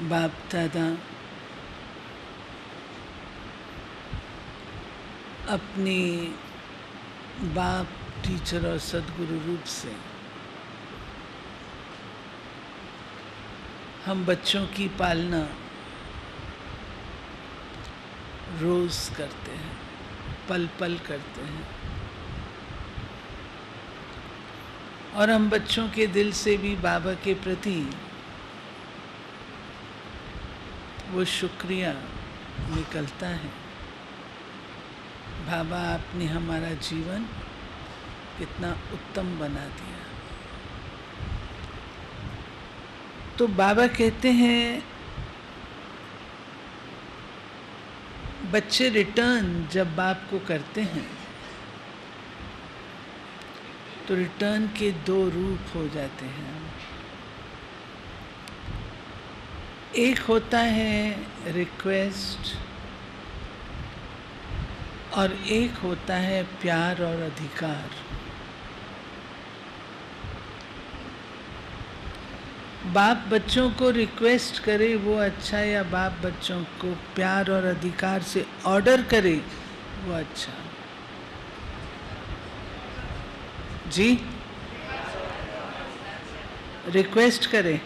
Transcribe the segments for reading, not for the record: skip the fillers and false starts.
बाप दादा अपनी बाप, टीचर और सद्गुरु रूप से हम बच्चों की पालना रोज करते हैं, पल पल करते हैं, और हम बच्चों के दिल से भी बाबा के प्रति वो शुक्रिया निकलता है। बाबा, आपने हमारा जीवन कितना उत्तम बना दिया। तो बाबा कहते हैं बच्चे रिटर्न जब बाप को करते हैं तो रिटर्न के दो रूप हो जाते हैं। एक होता है रिक्वेस्ट और एक होता है प्यार और अधिकार। बाप बच्चों को रिक्वेस्ट करे वो अच्छा, या बाप बच्चों को प्यार और अधिकार से ऑर्डर करे वो अच्छा? जी, रिक्वेस्ट करे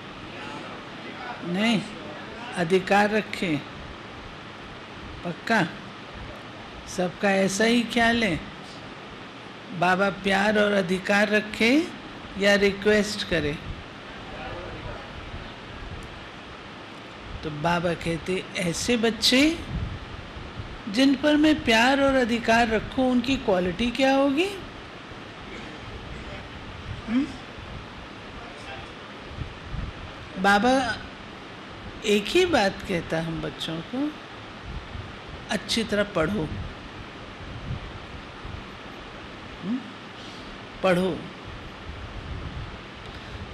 नहीं, अधिकार रखे? पक्का सबका ऐसा ही ख्याल है? बाबा प्यार और अधिकार रखे या रिक्वेस्ट करे? तो बाबा कहते ऐसे बच्चे जिन पर मैं प्यार और अधिकार रखूं उनकी क्वालिटी क्या होगी? बाबा एक ही बात कहता हम बच्चों को, अच्छी तरह पढ़ो, पढ़ो,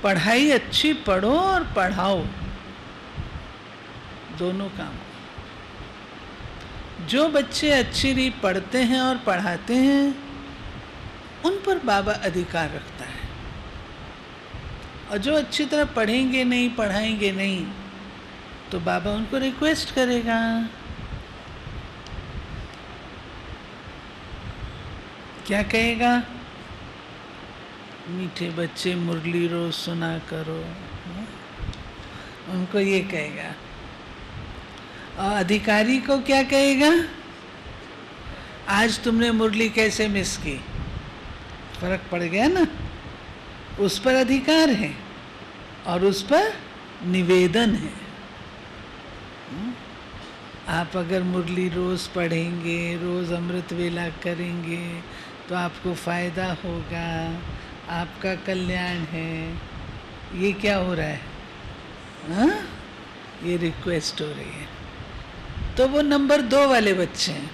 पढ़ाई अच्छी पढ़ो और पढ़ाओ, दोनों काम। जो बच्चे अच्छी रीति पढ़ते हैं और पढ़ाते हैं उन पर बाबा अधिकार रखता है, और जो अच्छी तरह पढ़ेंगे नहीं, पढ़ाएंगे नहीं, तो बाबा उनको रिक्वेस्ट करेगा। क्या कहेगा? मीठे बच्चे मुरली रोज सुना करो, उनको ये कहेगा। और अधिकारी को क्या कहेगा? आज तुमने मुरली कैसे मिस की? फर्क पड़ गया ना? उस पर अधिकार है और उस पर निवेदन है। आप अगर मुरली रोज पढ़ेंगे, रोज अमृत वेला करेंगे तो आपको फायदा होगा, आपका कल्याण है। ये क्या हो रहा है? हाँ, ये रिक्वेस्ट हो रही है। तो वो नंबर 2 वाले बच्चे हैं।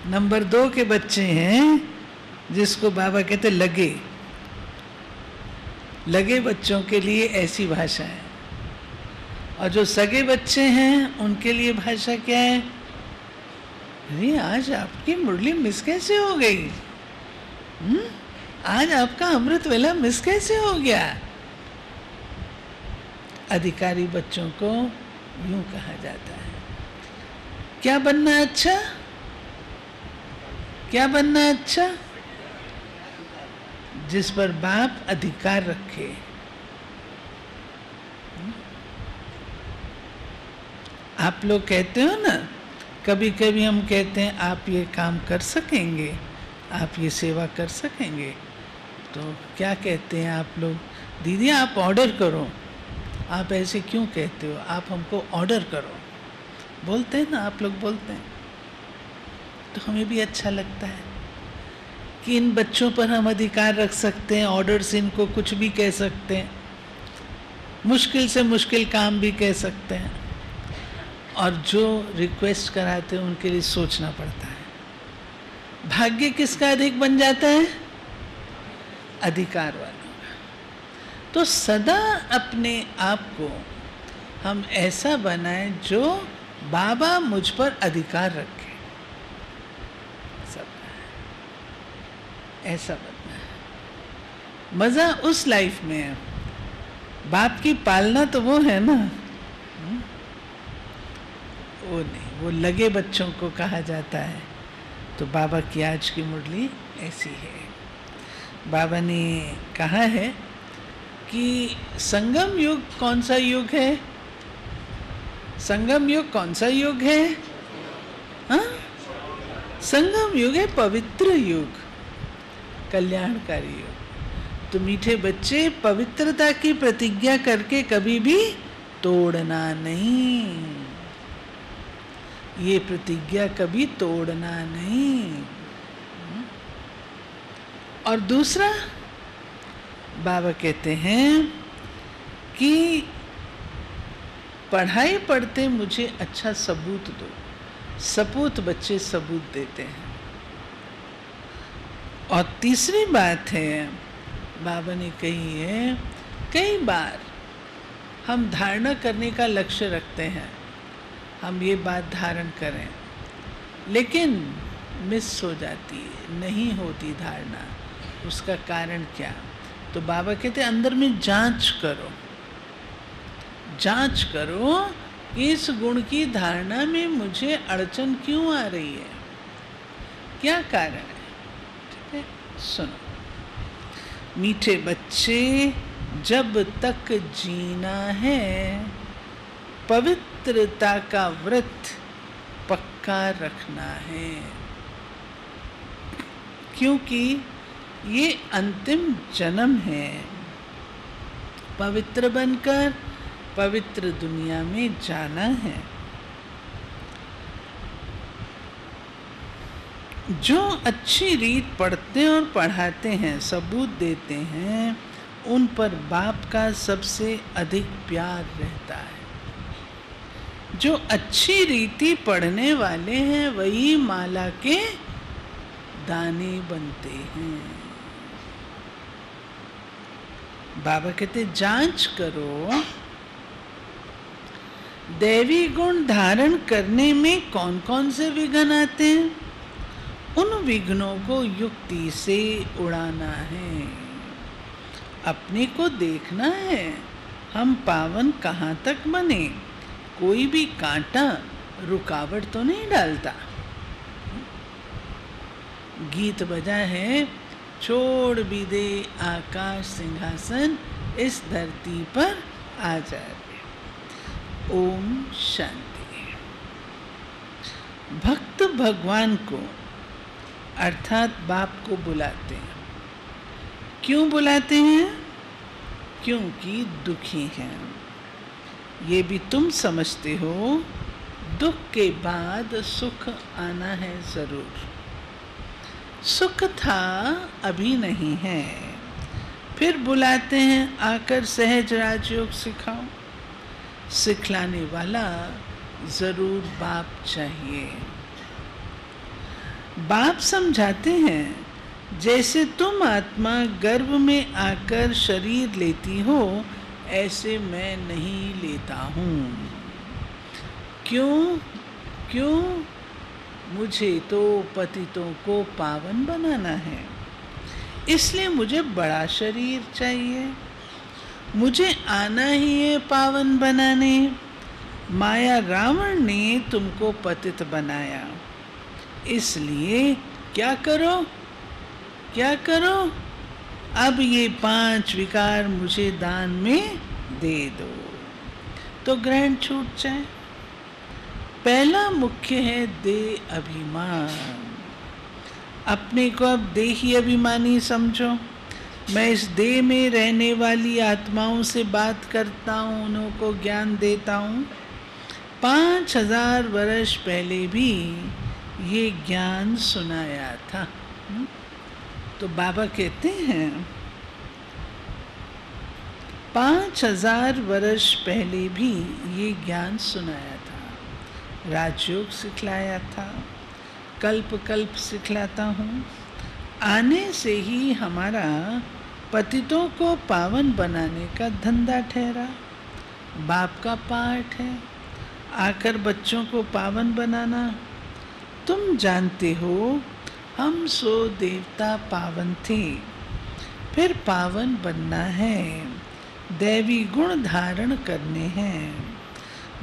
नंबर 2 के बच्चे हैं जिसको बाबा कहते लगे। लगे बच्चों के लिए ऐसी भाषा है, और जो सगे बच्चे हैं उनके लिए भाषा क्या है? अरे आज आपकी मुरली मिस कैसे हो गई? आज आपका अमृत वेला मिस कैसे हो गया? अधिकारी बच्चों को यूं कहा जाता है। क्या बनना अच्छा? क्या बनना अच्छा? जिस पर बाप अधिकार रखे। आप लोग कहते हो ना, कभी कभी हम कहते हैं आप ये काम कर सकेंगे, आप ये सेवा कर सकेंगे, तो क्या कहते हैं आप लोग? दीदी आप ऑर्डर करो। आप ऐसे क्यों कहते हो? आप हमको ऑर्डर करो, बोलते हैं ना, आप लोग बोलते हैं। तो हमें भी अच्छा लगता है कि इन बच्चों पर हम अधिकार रख सकते हैं, ऑर्डर से इनको कुछ भी कह सकते हैं, मुश्किल से मुश्किल काम भी कह सकते हैं, और जो रिक्वेस्ट कराते हैं उनके लिए सोचना पड़ता है। भाग्य किसका अधिक बन जाता है? अधिकार वालों का। तो सदा अपने आप को हम ऐसा बनाएं जो बाबा मुझ पर अधिकार रखे। सब ऐसा बनना है। मज़ा उस लाइफ में है बाप की पालना तो वो है ना, वो नहीं, वो लगे बच्चों को कहा जाता है। तो बाबा की आज की मुरली ऐसी है। बाबा ने कहा है कि संगम युग कौन सा युग है? संगम युग कौन सा युग है? हाँ, संगम युग है पवित्र युग, कल्याणकारी युग। तो मीठे बच्चे, पवित्रता की प्रतिज्ञा करके कभी भी तोड़ना नहीं, ये प्रतिज्ञा कभी तोड़ना नहीं। और दूसरा, बाबा कहते हैं कि पढ़ाई पढ़ते मुझे अच्छा सबूत दो। सपूत बच्चे सबूत देते हैं। और तीसरी बात है, बाबा ने कही है, कई बार हम धारणा करने का लक्ष्य रखते हैं, हम ये बात धारण करें, लेकिन मिस हो जाती है, नहीं होती धारणा। उसका कारण क्या? तो बाबा कहते हैं अंदर में जांच करो, जांच करो कि इस गुण की धारणा में मुझे अड़चन क्यों आ रही है, क्या कारण है। ठीक है, सुनो मीठे बच्चे, जब तक जीना है पवित्रता का व्रत पक्का रखना है, क्योंकि ये अंतिम जन्म है। पवित्र बनकर पवित्र दुनिया में जाना है। जो अच्छी रीत पढ़ते और पढ़ाते हैं, सबूत देते हैं, उन पर बाप का सबसे अधिक प्यार रहता है। जो अच्छी रीति पढ़ने वाले हैं वही माला के दाने बनते हैं। बाबा कहते जांच करो दैवी गुण धारण करने में कौन कौन से विघ्न आते हैं, उन विघ्नों को युक्ति से उड़ाना है। अपने को देखना है, हम पावन कहाँ तक बने। कोई भी कांटा रुकावट तो नहीं डालता। गीत बजा है, छोड़ भी दे आकाश सिंहासन, इस धरती पर आ जाए। ओम शांति। भक्त भगवान को अर्थात बाप को बुलाते हैं। क्यों बुलाते हैं? क्योंकि दुखी हैं। ये भी तुम समझते हो, दुख के बाद सुख आना है जरूर। सुख था, अभी नहीं है। फिर बुलाते हैं, आकर सहज राजयोग सिखाओ। सिखलाने वाला जरूर बाप चाहिए। बाप समझाते हैं, जैसे तुम आत्मा गर्भ में आकर शरीर लेती हो, ऐसे मैं नहीं लेता हूँ। क्यों? क्यों? मुझे तो पतितों को पावन बनाना है, इसलिए मुझे बड़ा शरीर चाहिए। मुझे आना ही है पावन बनाने। माया रावण ने तुमको पतित बनाया, इसलिए क्या करो? क्या करो? अब ये 5 विकार मुझे दान में दे दो, तो ग्रहण छूट जाए। पहला मुख्य है देह अभिमान। अपने को अब देही अभिमानी समझो। मैं इस देह में रहने वाली आत्माओं से बात करता हूँ, उनको ज्ञान देता हूँ। 5000 वर्ष पहले भी ये ज्ञान सुनाया था। तो बाबा कहते हैं 5000 वर्ष पहले भी ये ज्ञान सुनाया था, राजयोग सिखलाया था, कल्प कल्प सिखलाता हूँ। आने से ही हमारा पतितों को पावन बनाने का धंधा ठहरा। बाप का पाठ है आकर बच्चों को पावन बनाना। तुम जानते हो, हम सो देवता पावन थे, फिर पावन बनना है। दैवी गुण धारण करने हैं।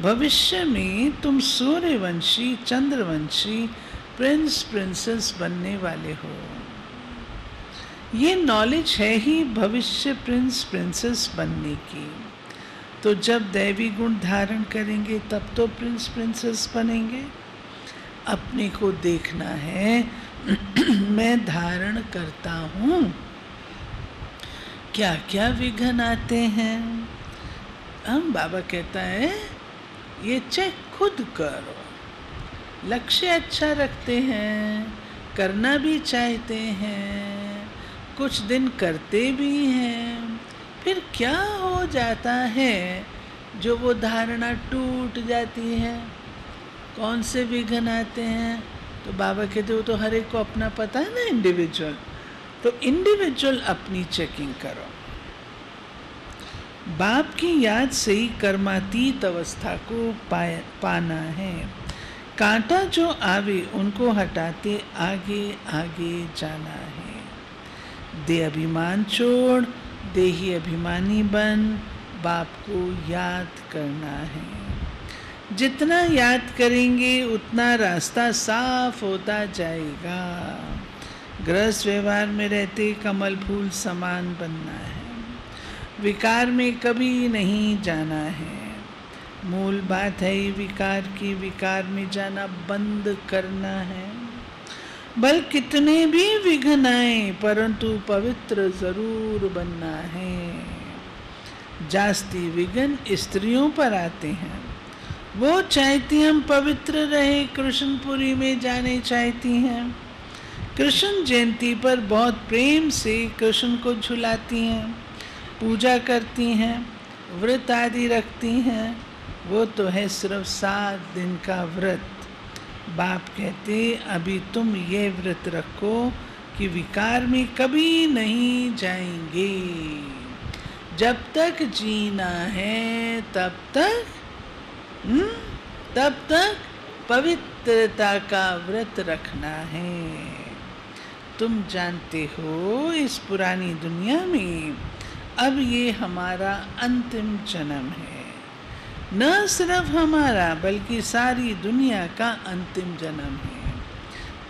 भविष्य में तुम सूर्यवंशी, चंद्रवंशी, प्रिंस प्रिंसेस बनने वाले हो। ये नॉलेज है ही भविष्य प्रिंस प्रिंसेस बनने की। तो जब दैवी गुण धारण करेंगे तब तो प्रिंस प्रिंसेस बनेंगे। अपने को देखना है मैं धारण करता हूँ, क्या क्या विघ्न आते हैं। हम बाबा कहता है ये चेक खुद करो। लक्ष्य अच्छा रखते हैं, करना भी चाहते हैं, कुछ दिन करते भी हैं, फिर क्या हो जाता है जो वो धारणा टूट जाती है। कौन से विघ्न आते हैं? तो बाबा कहते हो तो हर एक को अपना पता है ना, इंडिविजुअल। तो इंडिविजुअल अपनी चेकिंग करो। बाप की याद से ही कर्मातीत अवस्था को पाना है। कांटा जो आवे उनको हटाते आगे आगे जाना है। दे अभिमान छोड़, देही अभिमानी बन, बाप को याद करना है। जितना याद करेंगे उतना रास्ता साफ होता जाएगा। गृहस्थ व्यवहार में रहते कमल फूल समान बनना है। विकार में कभी नहीं जाना है। मूल बात है ये विकार की, विकार में जाना बंद करना है। बल कितने भी विघ्न आए परंतु पवित्र जरूर बनना है। जास्ती विघ्न स्त्रियों पर आते हैं। वो चाहती हम पवित्र रहे, कृष्णपुरी में जाने चाहती हैं। कृष्ण जयंती पर बहुत प्रेम से कृष्ण को झुलाती हैं, पूजा करती हैं, व्रत आदि रखती हैं। वो तो है सिर्फ 7 दिन का व्रत। बाप कहते अभी तुम ये व्रत रखो कि विकार में कभी नहीं जाएंगे। जब तक जीना है तब तक पवित्रता का व्रत रखना है। तुम जानते हो इस पुरानी दुनिया में अब ये हमारा अंतिम जन्म है। न सिर्फ हमारा बल्कि सारी दुनिया का अंतिम जन्म है।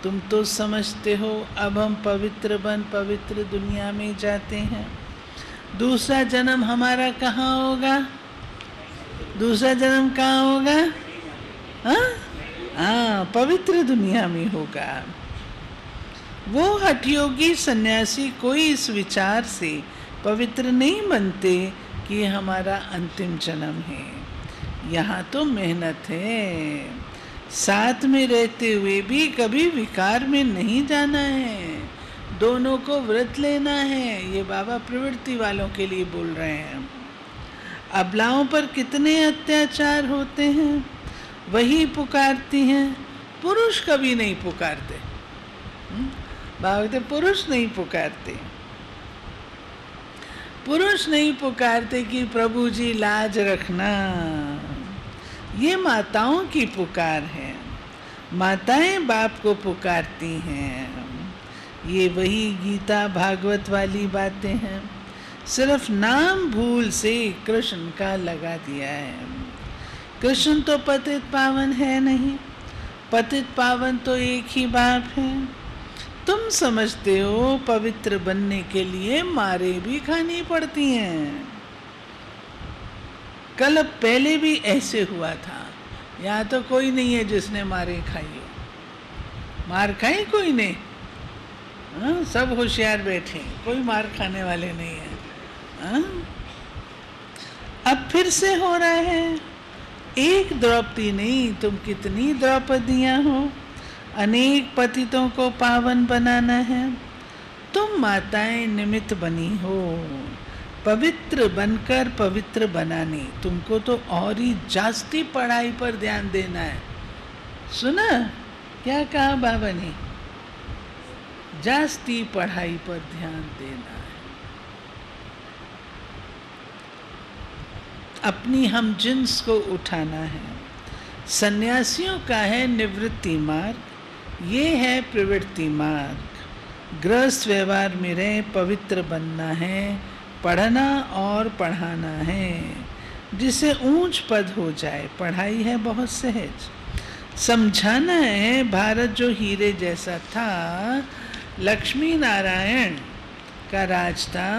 तुम तो समझते हो अब हम पवित्र बन पवित्र दुनिया में जाते हैं। दूसरा जन्म हमारा कहाँ होगा? दूसरा जन्म कहाँ होगा? हाँ, पवित्र दुनिया में होगा। वो हठयोगी सन्यासी कोई इस विचार से पवित्र नहीं बनते कि हमारा अंतिम जन्म है। यहाँ तो मेहनत है। साथ में रहते हुए भी कभी विकार में नहीं जाना है। दोनों को व्रत लेना है। ये बाबा प्रवृत्ति वालों के लिए बोल रहे हैं। अबलाओं पर कितने अत्याचार होते हैं, वही पुकारती हैं। पुरुष कभी नहीं पुकारते। बाबा कहते पुरुष नहीं पुकारते। पुरुष नहीं पुकारते कि प्रभु जी लाज रखना। ये माताओं की पुकार है। माताएं बाप को पुकारती हैं। ये वही गीता भागवत वाली बातें हैं। सिर्फ नाम भूल से कृष्ण का लगा दिया है। कृष्ण तो पतित पावन है नहीं। पतित पावन तो एक ही बाप है। तुम समझते हो पवित्र बनने के लिए मारे भी खानी पड़ती हैं। कल पहले भी ऐसे हुआ था। यहाँ तो कोई नहीं है जिसने मारे खाई हो। मार खाई कोई ने? हाँ, सब होशियार बैठे, कोई मार खाने वाले नहीं है। हाँ? अब फिर से हो रहा है। एक द्रौपदी नहीं, तुम कितनी द्रौपदियां हो। अनेक पतितों को पावन बनाना है। तुम माताएं निमित्त बनी हो पवित्र बनकर पवित्र बनाने। तुमको तो और ही जास्ती पढ़ाई पर ध्यान देना है। सुना क्या कहा बाबा ने? जास्ती पढ़ाई पर ध्यान देना है। अपनी हम जिन्स को उठाना है। सन्यासियों का है निवृत्ति मार्ग, ये है प्रवृत्ति मार्ग। गृहस्थ व्यवहार में रहे, पवित्र बनना है, पढ़ना और पढ़ाना है, जिससे ऊंच पद हो जाए। पढ़ाई है बहुत सहज, समझाना है भारत जो हीरे जैसा था, लक्ष्मी नारायण का राज था,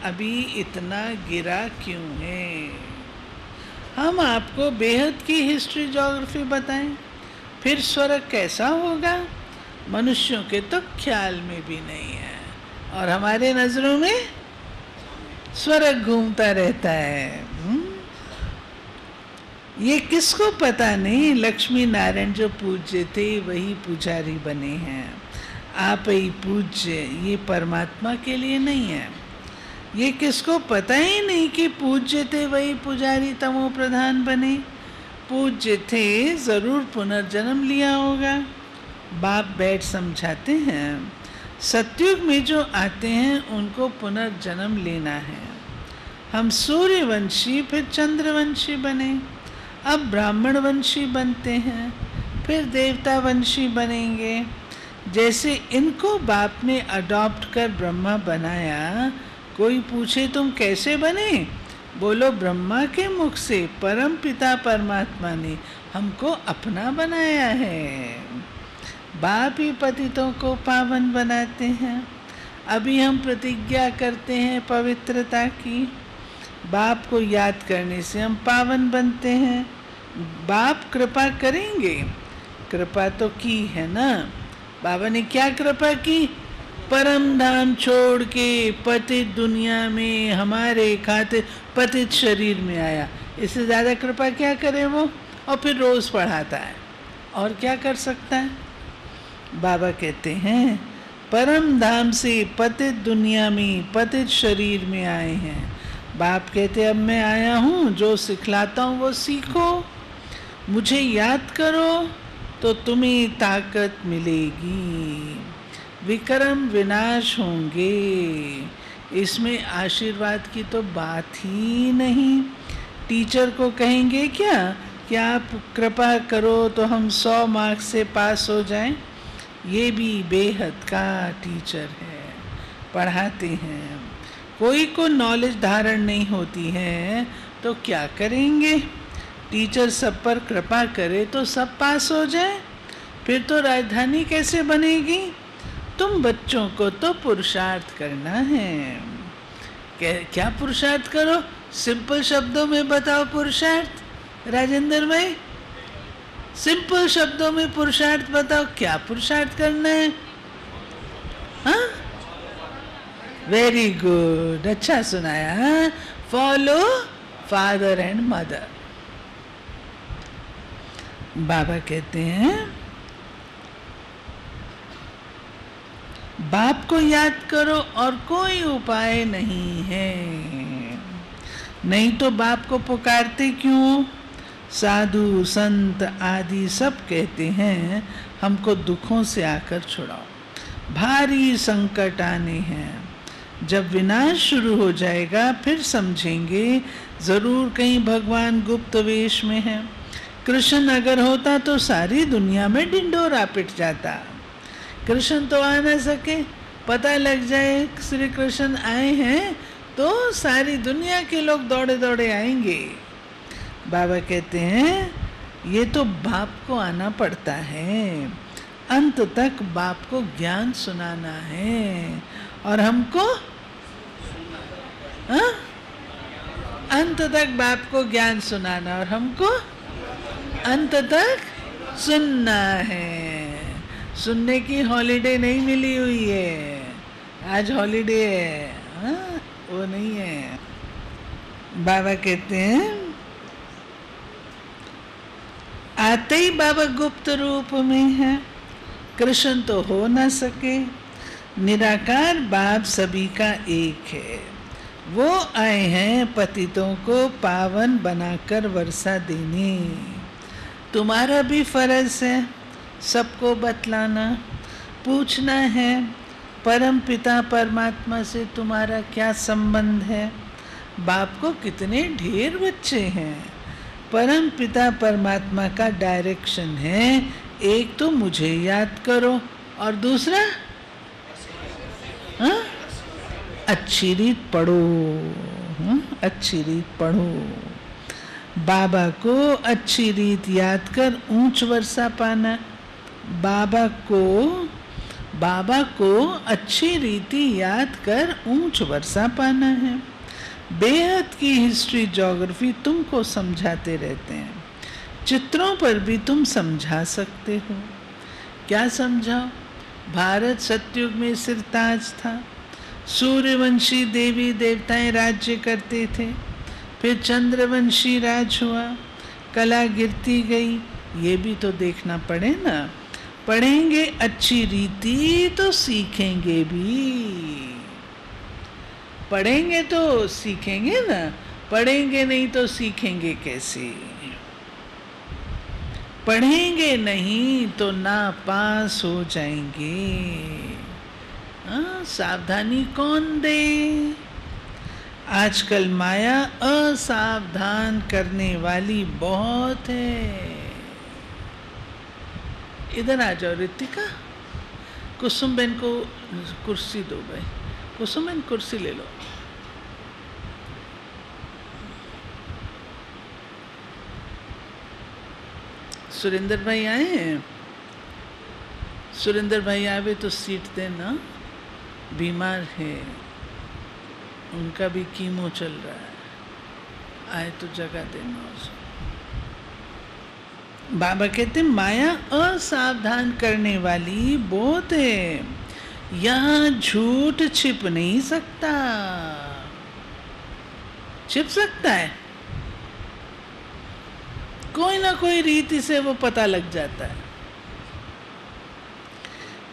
अभी इतना गिरा क्यों है। हम आपको बेहद की हिस्ट्री ज्योग्राफी बताएं, फिर स्वर्ग कैसा होगा, मनुष्यों के तो ख्याल में भी नहीं है, और हमारे नजरों में स्वर्ग घूमता रहता है। ये किसको पता नहीं, लक्ष्मी नारायण जो पूज्य थे वही पुजारी बने हैं। आप ही पूज्य, ये परमात्मा के लिए नहीं है। ये किसको पता ही नहीं कि पूज्य थे वही पुजारी तमो प्रधान बने। पूज्य थे, जरूर पुनर्जन्म लिया होगा। बाप बैठ समझाते हैं, सतयुग में जो आते हैं उनको पुनर्जन्म लेना है। हम सूर्यवंशी फिर चंद्रवंशी बने, अब ब्राह्मण वंशी बनते हैं, फिर देवता वंशी बनेंगे। जैसे इनको बाप ने अडॉप्ट कर ब्रह्मा बनाया, कोई पूछे तुम कैसे बने, बोलो ब्रह्मा के मुख से परम पिता परमात्मा ने हमको अपना बनाया है। बाप ही पतितों को पावन बनाते हैं। अभी हम प्रतिज्ञा करते हैं पवित्रता की, बाप को याद करने से हम पावन बनते हैं। बाप कृपा करेंगे, कृपा तो की है ना। बाबा ने क्या कृपा की, परम धाम छोड़ के पतित दुनिया में हमारे खातिर पतित शरीर में आया। इससे ज़्यादा कृपा क्या करे वो, और फिर रोज पढ़ाता है, और क्या कर सकता है। बाबा कहते हैं परम धाम से पतित दुनिया में पतित शरीर में आए हैं। बाप कहते अब मैं आया हूँ, जो सिखलाता हूँ वो सीखो, मुझे याद करो तो तुम्हें ताकत मिलेगी, विक्रम विनाश होंगे। इसमें आशीर्वाद की तो बात ही नहीं। टीचर को कहेंगे क्या कि आप कृपा करो तो हम 100 मार्क्स से पास हो जाएं। ये भी बेहद का टीचर है, पढ़ाते हैं। कोई को नॉलेज धारण नहीं होती है तो क्या करेंगे। टीचर सब पर कृपा करे तो सब पास हो जाए, फिर तो राजधानी कैसे बनेगी। तुम बच्चों को तो पुरुषार्थ करना है। क्या पुरुषार्थ करो, सिंपल शब्दों में बताओ पुरुषार्थ। राजेंद्र भाई, सिंपल शब्दों में पुरुषार्थ बताओ, क्या पुरुषार्थ करना है। हाँ, वेरी गुड, अच्छा सुनाया। हाँ, फॉलो फादर एंड मदर। बाबा कहते हैं बाप को याद करो और कोई उपाय नहीं है। नहीं तो बाप को पुकारते क्यों। साधु संत आदि सब कहते हैं हमको दुखों से आकर छुड़ाओ, भारी संकट आने हैं। जब विनाश शुरू हो जाएगा फिर समझेंगे जरूर कहीं भगवान गुप्त वेश में है। कृष्ण अगर होता तो सारी दुनिया में ढिंढोरा पिट जाता। कृष्ण तो आ ना सके, पता लग जाए श्री कृष्ण आए हैं तो सारी दुनिया के लोग दौड़े दौड़े आएंगे। बाबा कहते हैं ये तो बाप को आना पड़ता है, अंत तक बाप को ज्ञान सुनाना है, और हमको अंत तक बाप को ज्ञान सुनाना और हमको अंत तक सुनना है। सुनने की हॉलीडे नहीं मिली हुई है, आज हॉलीडे है। वो नहीं है। बाबा कहते हैं आते ही बाबा गुप्त रूप में है, कृष्ण तो हो ना सके। निराकार बाप सभी का एक है, वो आए हैं पतितों को पावन बनाकर वर्षा देने। तुम्हारा भी फर्ज है सबको बतलाना, पूछना है परम पिता परमात्मा से तुम्हारा क्या संबंध है। बाप को कितने ढेर बच्चे हैं। परम पिता परमात्मा का डायरेक्शन है, एक तो मुझे याद करो और दूसरा अच्छी रीत पढ़ो, अच्छी रीत पढ़ो। बाबा को अच्छी रीत याद कर ऊंच वर्षा पाना। बाबा को अच्छी रीति याद कर ऊंच वर्षा पाना है। बेहद की हिस्ट्री ज्योग्राफी तुमको समझाते रहते हैं। चित्रों पर भी तुम समझा सकते हो। क्या समझाओ? भारत सतयुग में सिरताज था, सूर्यवंशी देवी देवताएं राज्य करते थे, फिर चंद्रवंशी राज हुआ, कला गिरती गई। ये भी तो देखना पड़े ना। पढ़ेंगे अच्छी रीति तो सीखेंगे भी। पढ़ेंगे तो सीखेंगे ना, पढ़ेंगे नहीं तो सीखेंगे कैसे? पढ़ेंगे नहीं तो ना पास हो जाएंगे। सावधानी कौन दे? आजकल माया असावधान करने वाली बहुत है। इधर आ जाओ रितिका, कुसुम बहन को कुर्सी दो भाई। कुसुम बहन कुर्सी ले लो। सुरेंद्र भाई आए हैं? सुरेंद्र भाई आवे तो सीट देना, बीमार है, उनका भी कीमो चल रहा है, आए तो जगह देना उसको। बाबा कहते माया असावधान करने वाली बहुत है, यहाँ झूठ छिप नहीं सकता। छिप सकता है, कोई ना कोई रीति से वो पता लग जाता है।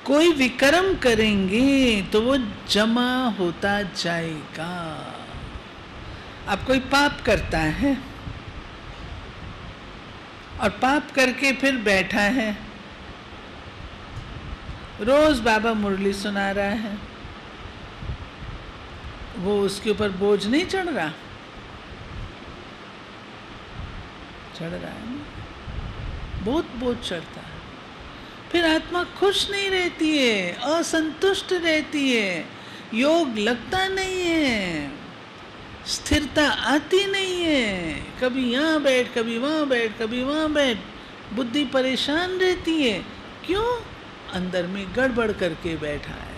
कोई विक्रम करेंगे तो वो जमा होता जाएगा। अब कोई पाप करता है और पाप करके फिर बैठा है, रोज बाबा मुरली सुना रहा है, वो उसके ऊपर बोझ नहीं चढ़ रहा? चढ़ रहा है ना, बहुत बोझ चढ़ता है। फिर आत्मा खुश नहीं रहती है, असंतुष्ट रहती है, योग लगता नहीं है, स्थिरता आती नहीं है। कभी यहाँ बैठ, कभी वहाँ बैठ, कभी वहाँ बैठ, बुद्धि परेशान रहती है। क्यों? अंदर में गड़बड़ करके बैठा है।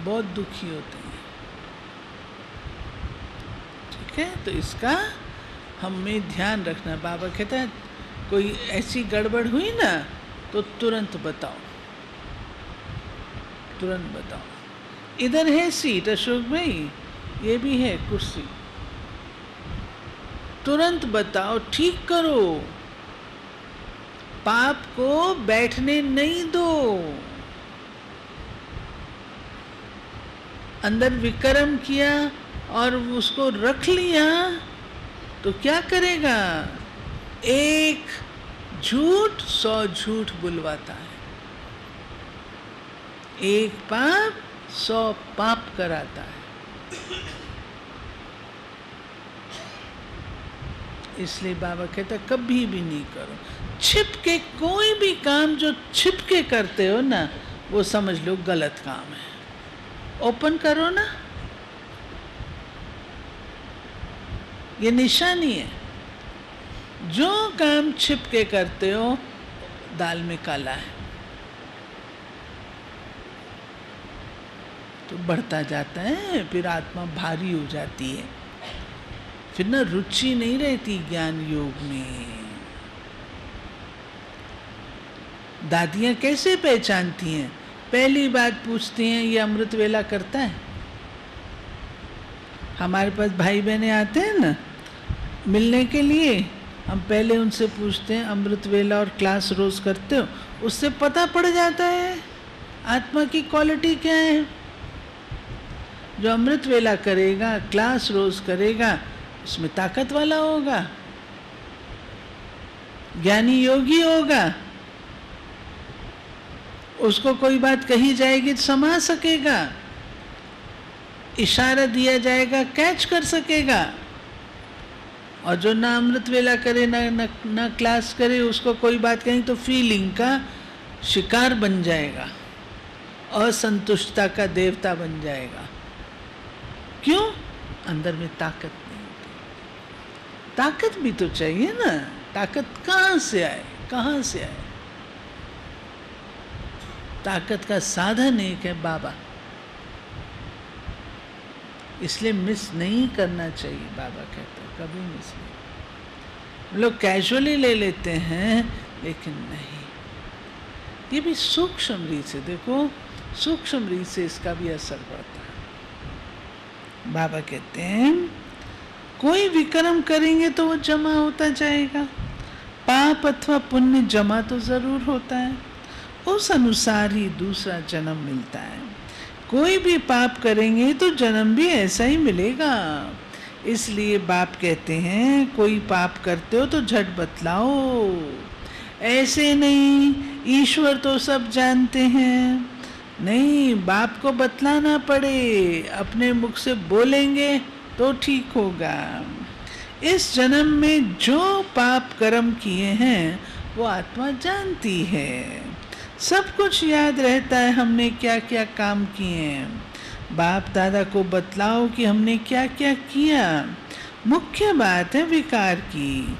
बहुत दुखी होते हैं। ठीक है, तो इसका हमें ध्यान रखना। बाबा कहता है कोई ऐसी गड़बड़ हुई ना तो तुरंत बताओ, तुरंत बताओ। इधर है सीट अशोक भाई, ये भी है कुर्सी, तुरंत बताओ, ठीक करो। पाप को बैठने नहीं दो। अंदर विक्रम किया और उसको रख लिया तो क्या करेगा? एक झूठ 100 झूठ बुलवाता है, एक पाप 100 पाप कराता है। इसलिए बाबा कहता कभी भी नहीं करो छिप के। कोई भी काम जो छिप के करते हो ना, वो समझ लो गलत काम है। ओपन करो ना, ये निशानी है। जो काम छिप के करते हो, दाल में काला है, तो बढ़ता जाता है, फिर आत्मा भारी हो जाती है, फिर ना रुचि नहीं रहती ज्ञान योग में। दादियां कैसे पहचानती हैं? पहली बात पूछती हैं, ये अमृत वेला करता है? हमारे पास भाई बहने आते हैं ना मिलने के लिए, हम पहले उनसे पूछते हैं अमृत वेला और क्लास रोज करते हो? उससे पता पड़ जाता है आत्मा की क्वालिटी क्या है। जो अमृत वेला करेगा, क्लास रोज करेगा, उसमें ताकत वाला होगा, ज्ञानी योगी होगा, उसको कोई बात कही जाएगी तो समझ सकेगा, इशारा दिया जाएगा कैच कर सकेगा। और जो ना अमृत वेला करे ना क्लास करे, उसको कोई बात कहें तो फीलिंग का शिकार बन जाएगा, असंतुष्टता का देवता बन जाएगा। क्यों? अंदर में ताकत नहीं होती। ताकत भी तो चाहिए ना। ताकत कहाँ से आए? कहाँ से आए? ताकत का साधन एक है बाबा, इसलिए मिस नहीं करना चाहिए। बाबा कहते हैं कभी मिस नहीं। लोग कैजुअली ले लेते हैं, लेकिन नहीं। ये भी सूक्ष्म रीत से देखो, सूक्ष्म रीत से इसका भी असर पड़ता है। बाबा कहते हैं कोई विक्रम करेंगे तो वो जमा होता जाएगा। पाप अथवा पुण्य जमा तो जरूर होता है, उस अनुसार ही दूसरा जन्म मिलता है। कोई भी पाप करेंगे तो जन्म भी ऐसा ही मिलेगा। इसलिए बाप कहते हैं कोई पाप करते हो तो झट बतलाओ, ऐसे नहीं ईश्वर तो सब जानते हैं। नहीं, बाप को बतलाना पड़े, अपने मुख से बोलेंगे तो ठीक होगा। इस जन्म में जो पाप कर्म किए हैं वो आत्मा जानती है, सब कुछ याद रहता है हमने क्या क्या काम किए हैं। बाप दादा को बतलाओ कि हमने क्या क्या किया। मुख्य बात है विकार की,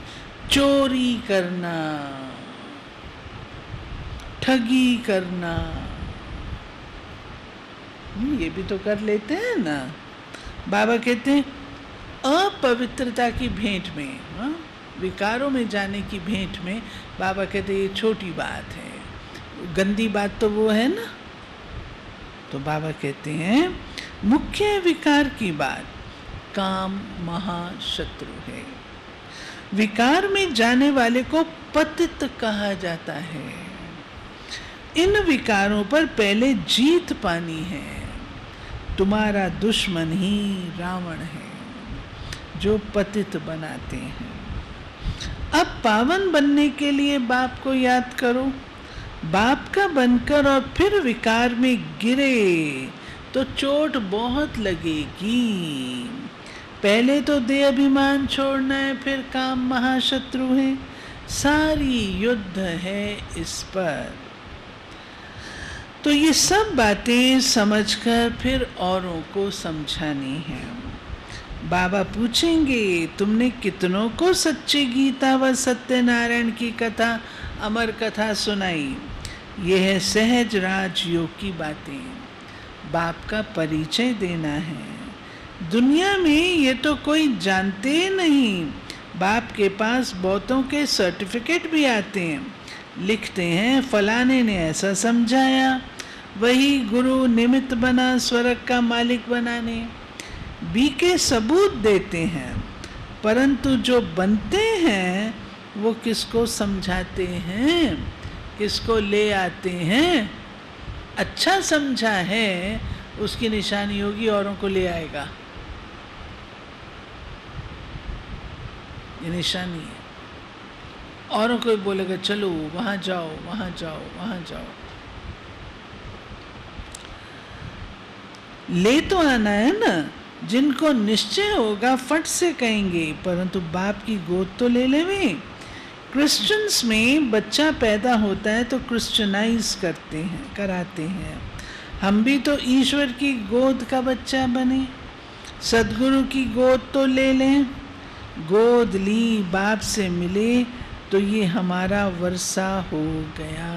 चोरी करना, ठगी करना, ये भी तो कर लेते हैं ना। बाबा कहते हैं अपवित्रता की भेंट में, विकारों में जाने की भेंट में, बाबा कहते हैं ये छोटी बात है, गंदी बात तो वो है ना। तो बाबा कहते हैं मुख्य विकार की बात, काम महाशत्रु है। विकार में जाने वाले को पतित कहा जाता है। इन विकारों पर पहले जीत पानी है। तुम्हारा दुश्मन ही रावण है जो पतित बनाते हैं। अब पावन बनने के लिए बाप को याद करो। बाप का बनकर और फिर विकार में गिरे तो चोट बहुत लगेगी। पहले तो देह अभिमान छोड़ना है, फिर काम महाशत्रु है। सारी युद्ध है इस पर। तो ये सब बातें समझकर फिर औरों को समझानी है। बाबा पूछेंगे तुमने कितनों को सच्ची गीता व सत्यनारायण की कथा, अमर कथा सुनाई। यह है सहज राजयोग की बातें। बाप का परिचय देना है। दुनिया में ये तो कोई जानते नहीं। बाप के पास बहुतों के सर्टिफिकेट भी आते हैं, लिखते हैं फलाने ने ऐसा समझाया, वही गुरु निमित्त बना स्वर्ग का मालिक बनाने। बी के सबूत देते हैं, परंतु जो बनते हैं वो किसको समझाते हैं, किसको ले आते हैं। अच्छा समझा है उसकी निशानी होगी, औरों को ले आएगा। ये निशानी है। औरों को बोलेगा चलो वहां जाओ, वहां जाओ, वहां जाओ। ले तो आना है ना। जिनको निश्चय होगा फट से कहेंगे, परंतु बाप की गोद तो ले लेवे। क्रिश्चियंस में बच्चा पैदा होता है तो क्रिश्चियनाइज कराते हैं। हम भी तो ईश्वर की गोद का बच्चा बने, सदगुरु की गोद तो ले लें। गोद ली, बाप से मिले तो ये हमारा वर्षा हो गया।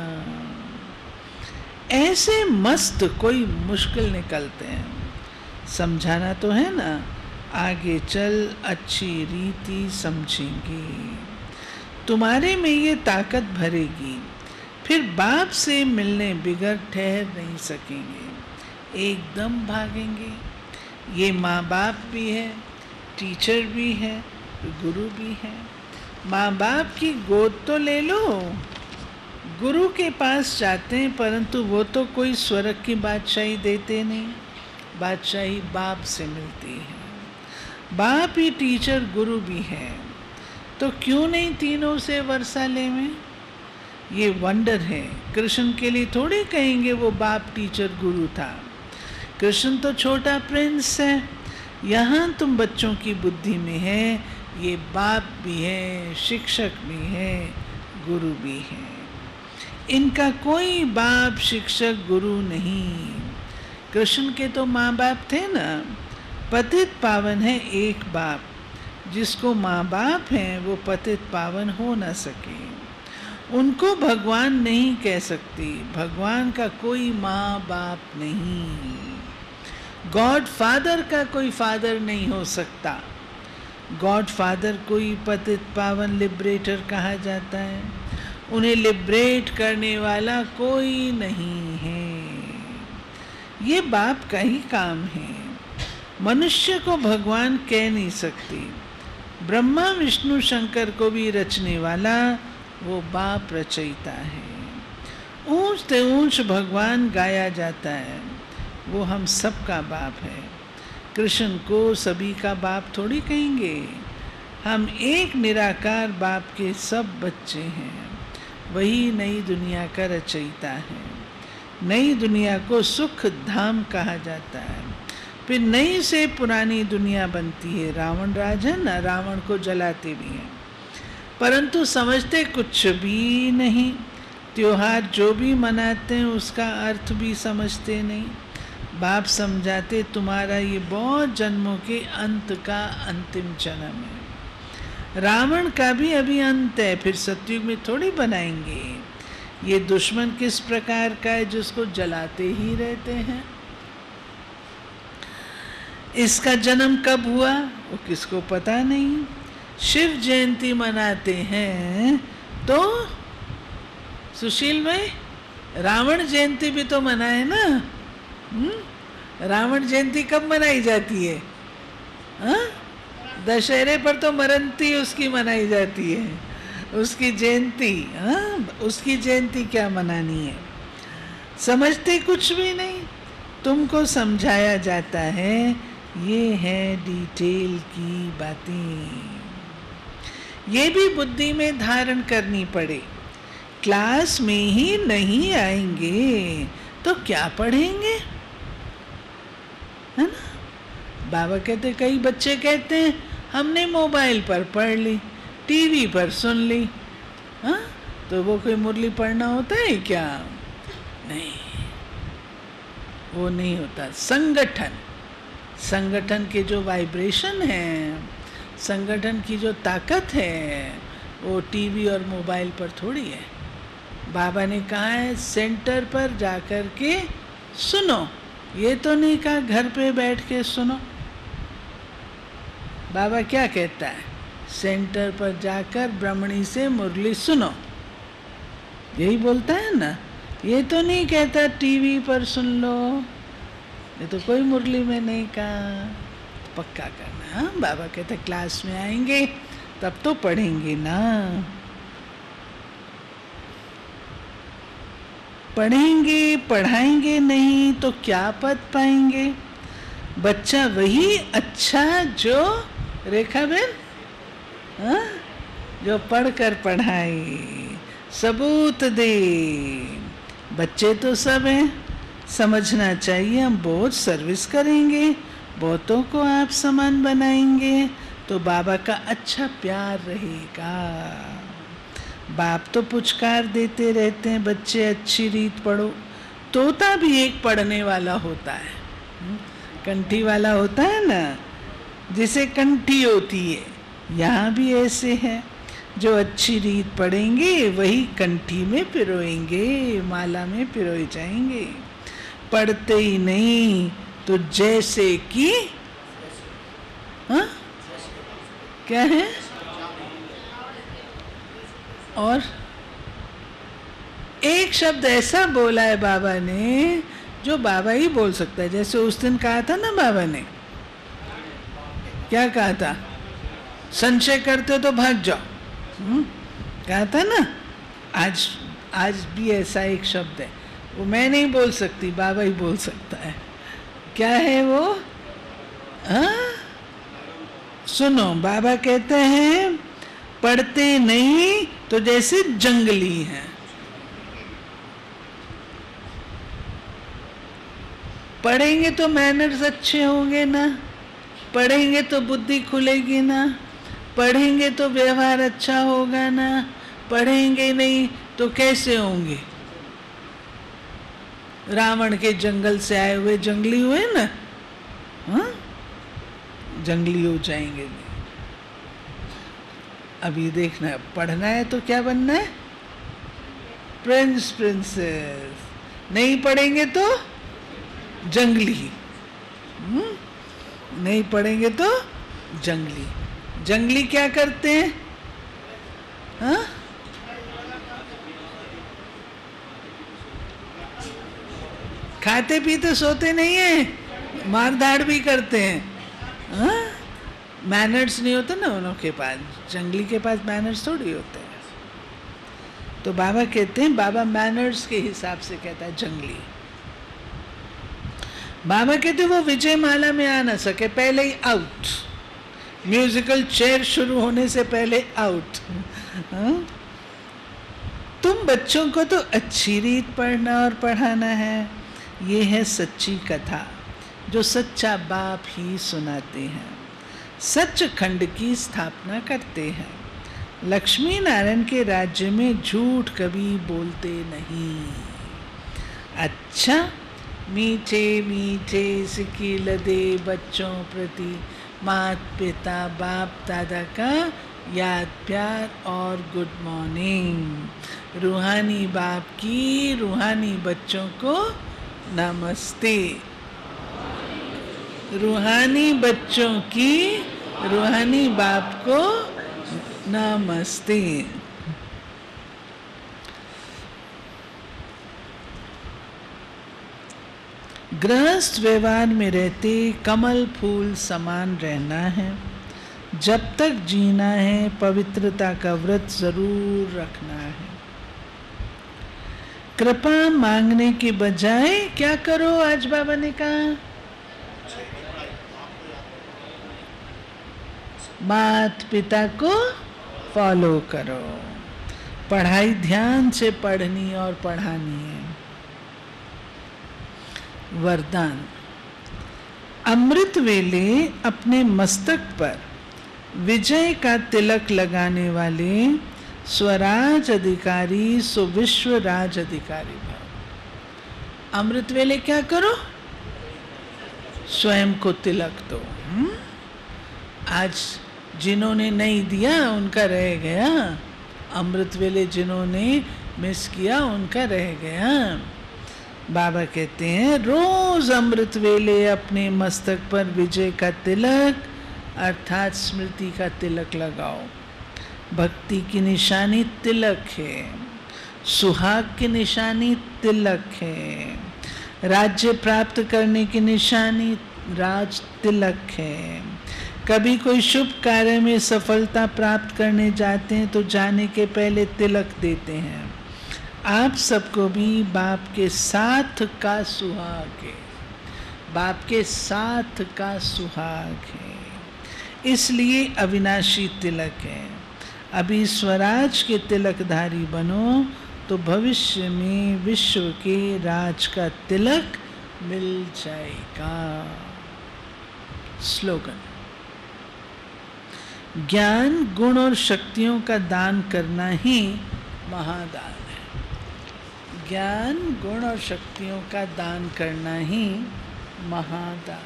ऐसे मस्त कोई मुश्किल निकलते हैं। समझाना तो है ना, आगे चल अच्छी रीति समझेंगे, तुम्हारे में ये ताकत भरेगी। फिर बाप से मिलने बिगड़ ठहर नहीं सकेंगे, एकदम भागेंगे। ये माँ बाप भी है, टीचर भी है, गुरु भी है। माँ बाप की गोद तो ले लो। गुरु के पास जाते हैं, परंतु वो तो कोई स्वर्ग की बादशाही देते नहीं। बादशाही बाप से मिलती है। बाप ही टीचर गुरु भी है, तो क्यों नहीं तीनों से वर्षा ले में। ये वंडर है। कृष्ण के लिए थोड़ी कहेंगे वो बाप टीचर गुरु था। कृष्ण तो छोटा प्रिंस है। यहाँ तुम बच्चों की बुद्धि में है, ये बाप भी है, शिक्षक भी है, गुरु भी है। इनका कोई बाप शिक्षक गुरु नहीं। कृष्ण के तो माँ बाप थे ना। पतित पावन है एक बाप, जिसको माँ बाप हैं वो पतित पावन हो न सके। उनको भगवान नहीं कह सकती। भगवान का कोई माँ बाप नहीं। गॉड फादर का कोई फादर नहीं हो सकता। गॉड फादर कोई पतित पावन लिबरेटर कहा जाता है। उन्हें लिबरेट करने वाला कोई नहीं है। ये बाप का ही काम है। मनुष्य को भगवान कह नहीं सकती। ब्रह्मा विष्णु शंकर को भी रचने वाला वो बाप रचयिता है। ऊंच से ऊंच भगवान गाया जाता है। वो हम सब का बाप है। कृष्ण को सभी का बाप थोड़ी कहेंगे। हम एक निराकार बाप के सब बच्चे हैं। वही नई दुनिया का रचयिता है। नई दुनिया को सुख धाम कहा जाता है। फिर नई से पुरानी दुनिया बनती है। रावण राज है ना, रावण को जलाते भी हैं, परंतु समझते कुछ भी नहीं। त्योहार जो भी मनाते हैं उसका अर्थ भी समझते नहीं। बाप समझाते तुम्हारा ये बहुत जन्मों के अंत का अंतिम जन्म है। रावण का भी अभी अंत है, फिर सतयुग में थोड़ी बनाएंगे। ये दुश्मन किस प्रकार का है, जिसको जलाते ही रहते हैं। इसका जन्म कब हुआ वो किसको पता नहीं। शिव जयंती मनाते हैं तो सुशील में रावण जयंती भी तो मनाए ना। रावण जयंती कब मनाई जाती है? दशहरे पर तो मरंती उसकी मनाई जाती है, उसकी जयंती। उसकी जयंती क्या मनानी है? समझते कुछ भी नहीं। तुमको समझाया जाता है। ये है डिटेल की बातें। ये भी बुद्धि में धारण करनी पड़े। क्लास में ही नहीं आएंगे तो क्या पढ़ेंगे, है ना? बाबा कहते, कई बच्चे कहते हैं हमने मोबाइल पर पढ़ ली, टीवी पर सुन ली। हाँ, तो वो कोई मुरली पढ़ना होता है क्या? नहीं, वो नहीं होता। संगठन के जो वाइब्रेशन है, संगठन की जो ताकत है, वो टीवी और मोबाइल पर थोड़ी है। बाबा ने कहा है सेंटर पर जाकर के सुनो। ये तो नहीं कहा घर पे बैठ के सुनो। बाबा क्या कहता है? सेंटर पर जाकर ब्रह्मणी से मुरली सुनो, यही बोलता है ना। ये तो नहीं कहता टीवी पर सुन लो। ये तो कोई मुरली में नहीं कहा। पक्का करना। हाँ, बाबा कहते क्लास में आएंगे तब तो पढ़ेंगे ना। पढ़ेंगे पढ़ाएंगे नहीं तो क्या पद पाएंगे? बच्चा वही अच्छा जो रेखा बेन, हाँ, जो पढ़कर पढ़ाए, सबूत दे। बच्चे तो सब हैं, समझना चाहिए। हम बहुत सर्विस करेंगे, बहुतों को आप समान बनाएंगे तो बाबा का अच्छा प्यार रहेगा। बाप तो पुचकार देते रहते हैं, बच्चे अच्छी रीत पढ़ो। तोता भी एक पढ़ने वाला होता है, कंठी वाला होता है ना, जिसे कंठी होती है। यहाँ भी ऐसे हैं जो अच्छी रीत पढ़ेंगे वही कंठी में पिरोएंगे, माला में पिरोए जाएंगे। पढ़ते ही नहीं तो जैसे कि, हाँ क्या है? और एक शब्द ऐसा बोला है बाबा ने जो बाबा ही बोल सकता है। जैसे उस दिन कहा था ना बाबा ने, क्या कहा था? संशय करते तो भाग जाओ। कहा था ना। आज भी ऐसा एक शब्द है, वो मैं नहीं बोल सकती, बाबा ही बोल सकता है। क्या है वो? हाँ, सुनो, बाबा कहते हैं पढ़ते नहीं तो जैसे जंगली हैं। पढ़ेंगे तो मैनर्स अच्छे होंगे ना, पढ़ेंगे तो बुद्धि खुलेगी ना, पढ़ेंगे तो व्यवहार अच्छा होगा ना, पढ़ेंगे नहीं तो कैसे होंगे? रावण के जंगल से आए हुए जंगली हुए ना, हाँ, जंगली हो जाएंगे। अभी देखना है, पढ़ना है तो क्या बनना है? Prince princess. नहीं पढ़ेंगे तो जंगली, नहीं पढ़ेंगे तो जंगली। जंगली क्या करते हैं? हाँ, खाते पीते सोते नहीं है, मारधाड़ भी करते हैं। हाँ, मैनर्स नहीं होते ना उनके पास, जंगली के पास मैनर्स थोड़ी होते हैं। तो बाबा कहते हैं, बाबा मैनर्स के हिसाब से कहता है जंगली। बाबा कहते वो विजय माला में आ ना सके, पहले ही आउट, म्यूजिकल चेयर शुरू होने से पहले आउट। तुम बच्चों को तो अच्छी रीत पढ़ना और पढ़ाना है, ये है सच्ची कथा जो सच्चा बाप ही सुनाते हैं, सच खंड की स्थापना करते हैं। लक्ष्मी नारायण के राज्य में झूठ कभी बोलते नहीं। अच्छा, मीठे मीठे सिक्की लदे बच्चों प्रति मात पिता बाप दादा का याद प्यार और गुड मॉर्निंग। रूहानी बाप की रूहानी बच्चों को नमस्ते। रूहानी बच्चों की रूहानी बाप को नमस्ते। गृहस्थ व्यवहार में रहते कमल फूल समान रहना है। जब तक जीना है पवित्रता का व्रत जरूर रखना है। कृपा मांगने के बजाय क्या करो, आज बाबा ने कहा, मात पिता को फॉलो करो। पढ़ाई ध्यान से पढ़नी और पढ़ानी है। वरदान। अमृत वेले अपने मस्तक पर विजय का तिलक लगाने वाले स्वराज अधिकारी सुविश्व राज अधिकारी भाव। अमृत वेले क्या करो? स्वयं को तिलक दो। आज जिन्होंने नहीं दिया उनका रह गया, अमृत वेले जिन्होंने मिस किया उनका रह गया। बाबा कहते हैं रोज अमृत वेले अपने मस्तक पर विजय का तिलक अर्थात स्मृति का तिलक लगाओ। भक्ति की निशानी तिलक है, सुहाग की निशानी तिलक है, राज्य प्राप्त करने की निशानी राज तिलक है। कभी कोई शुभ कार्य में सफलता प्राप्त करने जाते हैं तो जाने के पहले तिलक देते हैं। आप सबको भी बाप के साथ का सुहाग है, बाप के साथ का सुहाग है, इसलिए अविनाशी तिलक है। अभी स्वराज के तिलकधारी बनो तो भविष्य में विश्व के राज का तिलक मिल जाएगा। स्लोगन। ज्ञान गुण और शक्तियों का दान करना ही महादान है। ज्ञान गुण और शक्तियों का दान करना ही महादान।